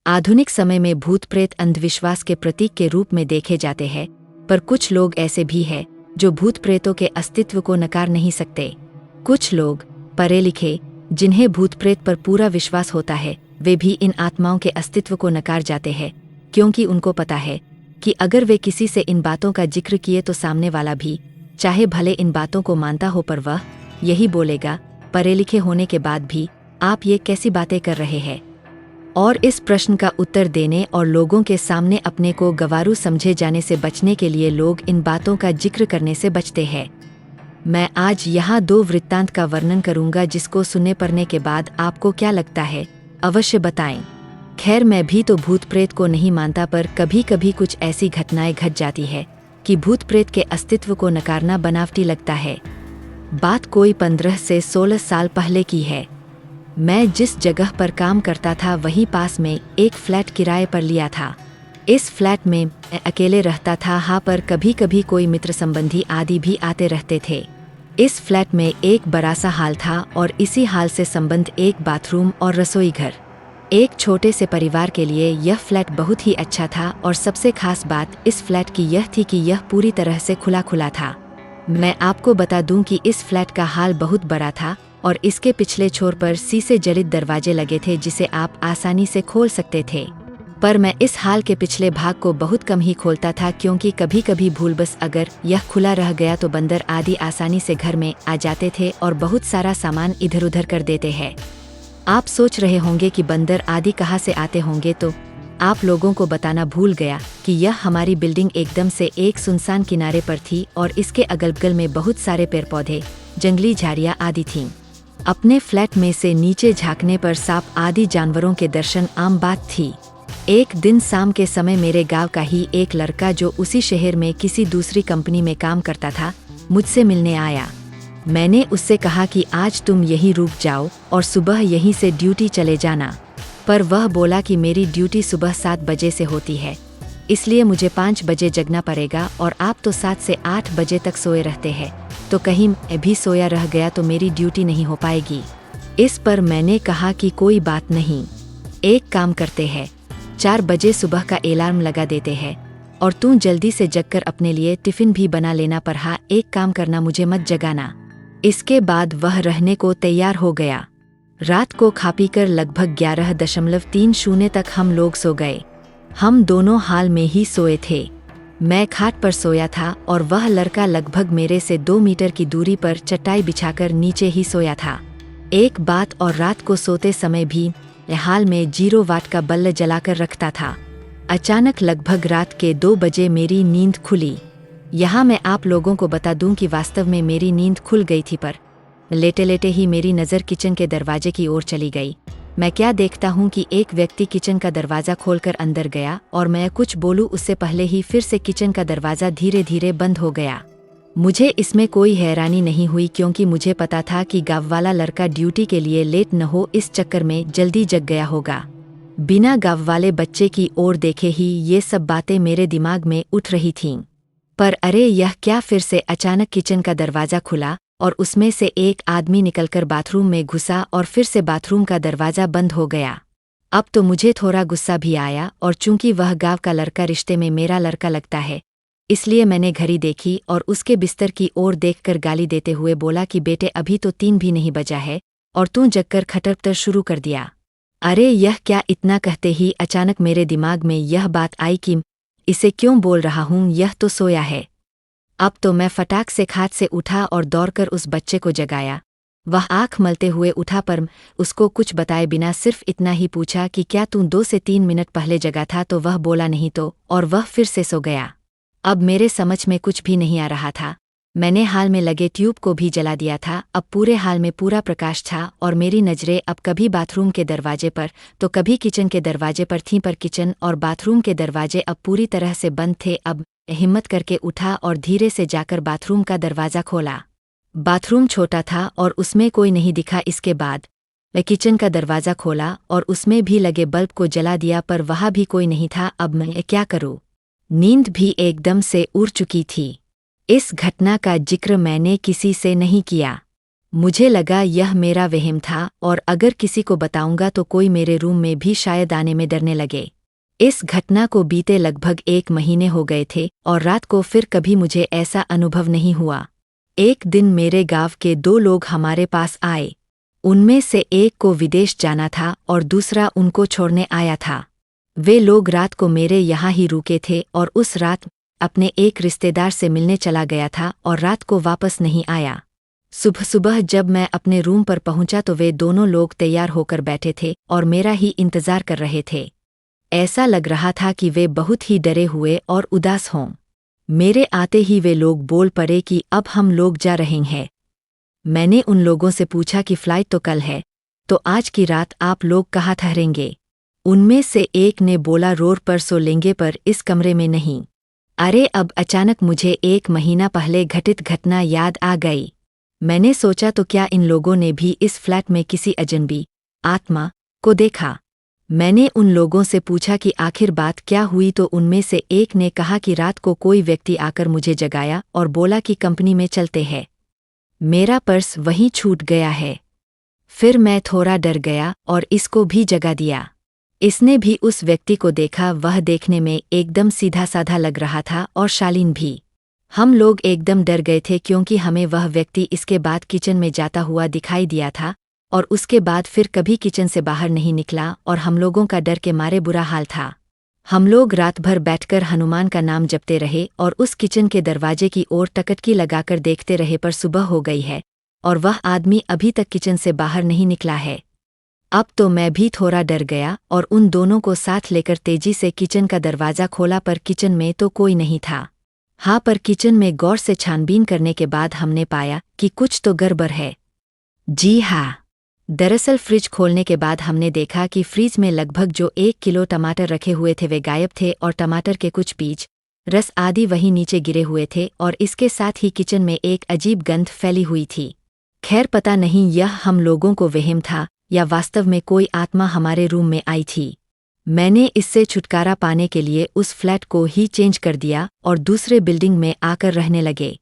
आधुनिक समय में भूत प्रेत अंधविश्वास के प्रतीक के रूप में देखे जाते हैं, पर कुछ लोग ऐसे भी हैं जो भूत प्रेतों के अस्तित्व को नकार नहीं सकते। कुछ लोग पढ़े लिखे, जिन्हें भूत प्रेत पर पूरा विश्वास होता है, वे भी इन आत्माओं के अस्तित्व को नकार जाते हैं, क्योंकि उनको पता है कि अगर वे किसी से इन बातों का जिक्र किए तो सामने वाला भी, चाहे भले इन बातों को मानता हो, पर वह यही बोलेगा, पढ़े लिखे होने के बाद भी आप ये कैसी बातें कर रहे हैं। और इस प्रश्न का उत्तर देने और लोगों के सामने अपने को गंवारू समझे जाने से बचने के लिए लोग इन बातों का जिक्र करने से बचते हैं। मैं आज यहाँ 2 वृत्तांत का वर्णन करूँगा, जिसको सुनने पढ़ने के बाद आपको क्या लगता है, अवश्य बताएं। खैर, मैं भी तो भूत प्रेत को नहीं मानता, पर कभी कभी कुछ ऐसी घटनाएं घट जाती है कि भूत प्रेत के अस्तित्व को नकारना बनावटी लगता है। बात कोई 15 से 16 साल पहले की है। मैं जिस जगह पर काम करता था वहीं पास में एक फ्लैट किराए पर लिया था। इस फ्लैट में मैं अकेले रहता था, हाँ, पर कभी कभी कोई मित्र संबंधी आदि भी आते रहते थे। इस फ्लैट में एक बड़ा सा हाल था और इसी हाल से संबंध एक बाथरूम और रसोई घर। एक छोटे से परिवार के लिए यह फ्लैट बहुत ही अच्छा था, और सबसे खास बात इस फ्लैट की यह थी कि यह पूरी तरह से खुला खुला था। मैं आपको बता दूं कि इस फ्लैट का हाल बहुत बड़ा था और इसके पिछले छोर पर शीशे जड़ित दरवाजे लगे थे, जिसे आप आसानी से खोल सकते थे। पर मैं इस हाल के पिछले भाग को बहुत कम ही खोलता था, क्योंकि कभी कभी भूलवश अगर यह खुला रह गया तो बंदर आदि आसानी से घर में आ जाते थे और बहुत सारा सामान इधर उधर कर देते हैं। आप सोच रहे होंगे कि बंदर आदि कहाँ से आते होंगे, तो आप लोगों को बताना भूल गया कि यह हमारी बिल्डिंग एकदम से एक सुनसान किनारे पर थी और इसके अगल बगल में बहुत सारे पेड़ पौधे, जंगली झाड़ियाँ आदि थीं। अपने फ्लैट में से नीचे झांकने पर सांप आदि जानवरों के दर्शन आम बात थी। एक दिन शाम के समय मेरे गांव का ही एक लड़का, जो उसी शहर में किसी दूसरी कंपनी में काम करता था, मुझसे मिलने आया। मैंने उससे कहा कि आज तुम यहीं रुक जाओ और सुबह यहीं से ड्यूटी चले जाना, पर वह बोला कि मेरी ड्यूटी सुबह 7 बजे से होती है, इसलिए मुझे 5 बजे जगना पड़ेगा और आप तो 7 से 8 बजे तक सोए रहते हैं, तो कहीं मैं भी सोया रह गया तो मेरी ड्यूटी नहीं हो पाएगी। इस पर मैंने कहा कि कोई बात नहीं, एक काम करते हैं, 4 बजे सुबह का अलार्म लगा देते हैं और तू जल्दी से जगकर अपने लिए टिफिन भी बना लेना, पर हाँ, एक काम करना, मुझे मत जगाना। इसके बाद वह रहने को तैयार हो गया। रात को खा पी कर लगभग 11:30 तक हम लोग सो गए। हम दोनों हाल में ही सोए थे। मैं खाट पर सोया था और वह लड़का लगभग मेरे से 2 मीटर की दूरी पर चटाई बिछाकर नीचे ही सोया था। एक बात और, रात को सोते समय भी हाल में 0 वाट का बल्ब जलाकर रखता था। अचानक लगभग रात के 2 बजे मेरी नींद खुली। यहाँ मैं आप लोगों को बता दूं कि वास्तव में मेरी नींद खुल गई थी, पर लेटे लेटे ही मेरी नज़र किचन के दरवाजे की ओर चली गई। मैं क्या देखता हूँ कि एक व्यक्ति किचन का दरवाज़ा खोलकर अंदर गया और मैं कुछ बोलूँ उससे पहले ही फिर से किचन का दरवाज़ा धीरे धीरे बंद हो गया। मुझे इसमें कोई हैरानी नहीं हुई, क्योंकि मुझे पता था कि गाँव वाला लड़का ड्यूटी के लिए लेट न हो, इस चक्कर में जल्दी जग गया होगा। बिना गाँव वाले बच्चे की ओर देखे ही ये सब बातें मेरे दिमाग में उठ रही थीं। पर अरे यह क्या, फिर से अचानक किचन का दरवाज़ा खुला और उसमें से एक आदमी निकलकर बाथरूम में घुसा और फिर से बाथरूम का दरवाज़ा बंद हो गया। अब तो मुझे थोड़ा गुस्सा भी आया, और चूंकि वह गाँव का लड़का रिश्ते में मेरा लड़का लगता है, इसलिए मैंने घड़ी देखी और उसके बिस्तर की ओर देखकर गाली देते हुए बोला कि बेटे, अभी तो 3 भी नहीं बजा है और तू जगकर खटपटर शुरू कर दिया। अरे यह क्या, इतना कहते ही अचानक मेरे दिमाग में यह बात आई कि इसे क्यों बोल रहा हूँ, यह तो सोया है। अब तो मैं फटाक से खाट से उठा और दौड़कर उस बच्चे को जगाया। वह आंख मलते हुए उठा, पर उसको कुछ बताए बिना सिर्फ इतना ही पूछा कि क्या तू 2 से 3 मिनट पहले जगा था, तो वह बोला नहीं तो, और वह फिर से सो गया। अब मेरे समझ में कुछ भी नहीं आ रहा था। मैंने हाल में लगे ट्यूब को भी जला दिया था। अब पूरे हाल में पूरा प्रकाश था और मेरी नज़रें अब कभी बाथरूम के दरवाजे पर तो कभी किचन के दरवाजे पर थीं, पर किचन और बाथरूम के दरवाजे अब पूरी तरह से बंद थे। अब हिम्मत करके उठा और धीरे से जाकर बाथरूम का दरवाज़ा खोला। बाथरूम छोटा था और उसमें कोई नहीं दिखा। इसके बाद मैं किचन का दरवाज़ा खोला और उसमें भी लगे बल्ब को जला दिया, पर वहाँ भी कोई नहीं था। अब मैं क्या करूँ? नींद भी एकदम से उड़ चुकी थी। इस घटना का जिक्र मैंने किसी से नहीं किया। मुझे लगा यह मेरा वहम था और अगर किसी को बताऊंगा तो कोई मेरे रूम में भी शायद आने में डरने लगे। इस घटना को बीते लगभग 1 महीने हो गए थे और रात को फिर कभी मुझे ऐसा अनुभव नहीं हुआ। एक दिन मेरे गांव के 2 लोग हमारे पास आए। उनमें से एक को विदेश जाना था और दूसरा उनको छोड़ने आया था। वे लोग रात को मेरे यहाँ ही रुके थे और उस रात अपने एक रिश्तेदार से मिलने चला गया था और रात को वापस नहीं आया। सुबह सुबह जब मैं अपने रूम पर पहुंचा तो वे दोनों लोग तैयार होकर बैठे थे और मेरा ही इंतजार कर रहे थे। ऐसा लग रहा था कि वे बहुत ही डरे हुए और उदास हों। मेरे आते ही वे लोग बोल पड़े कि अब हम लोग जा रहे हैं। मैंने उन लोगों से पूछा कि फ्लाइट तो कल है, तो आज की रात आप लोग कहाँ ठहरेंगे? उनमें से एक ने बोला रोड पर सो लेंगे पर इस कमरे में नहीं। अरे अब अचानक मुझे 1 महीना पहले घटित घटना याद आ गई। मैंने सोचा तो क्या इन लोगों ने भी इस फ्लैट में किसी अजनबी आत्मा को देखा? मैंने उन लोगों से पूछा कि आखिर बात क्या हुई तो उनमें से एक ने कहा कि रात को कोई व्यक्ति आकर मुझे जगाया और बोला कि कंपनी में चलते हैं। मेरा पर्स वहीं छूट गया है। फिर मैं थोड़ा डर गया और इसको भी जगा दिया। इसने भी उस व्यक्ति को देखा। वह देखने में एकदम सीधा साधा लग रहा था और शालीन भी। हम लोग एकदम डर गए थे क्योंकि हमें वह व्यक्ति इसके बाद किचन में जाता हुआ दिखाई दिया था और उसके बाद फिर कभी किचन से बाहर नहीं निकला और हम लोगों का डर के मारे बुरा हाल था। हम लोग रात भर बैठकर हनुमान का नाम जपते रहे और उस किचन के दरवाजे की ओर टकटकी लगाकर देखते रहे पर सुबह हो गई है और वह आदमी अभी तक किचन से बाहर नहीं निकला है। अब तो मैं भी थोड़ा डर गया और उन दोनों को साथ लेकर तेजी से किचन का दरवाज़ा खोला पर किचन में तो कोई नहीं था। हाँ, पर किचन में गौर से छानबीन करने के बाद हमने पाया कि कुछ तो गड़बड़ है। जी हाँ, दरअसल फ्रिज खोलने के बाद हमने देखा कि फ्रिज में लगभग जो 1 किलो टमाटर रखे हुए थे वे गायब थे और टमाटर के कुछ बीज, रस आदि वहीं नीचे गिरे हुए थे और इसके साथ ही किचन में एक अजीब गंध फैली हुई थी। खैर पता नहीं यह हम लोगों को वहम था या वास्तव में कोई आत्मा हमारे रूम में आई थी। मैंने इससे छुटकारा पाने के लिए उस फ्लैट को ही चेंज कर दिया और दूसरे बिल्डिंग में आकर रहने लगे।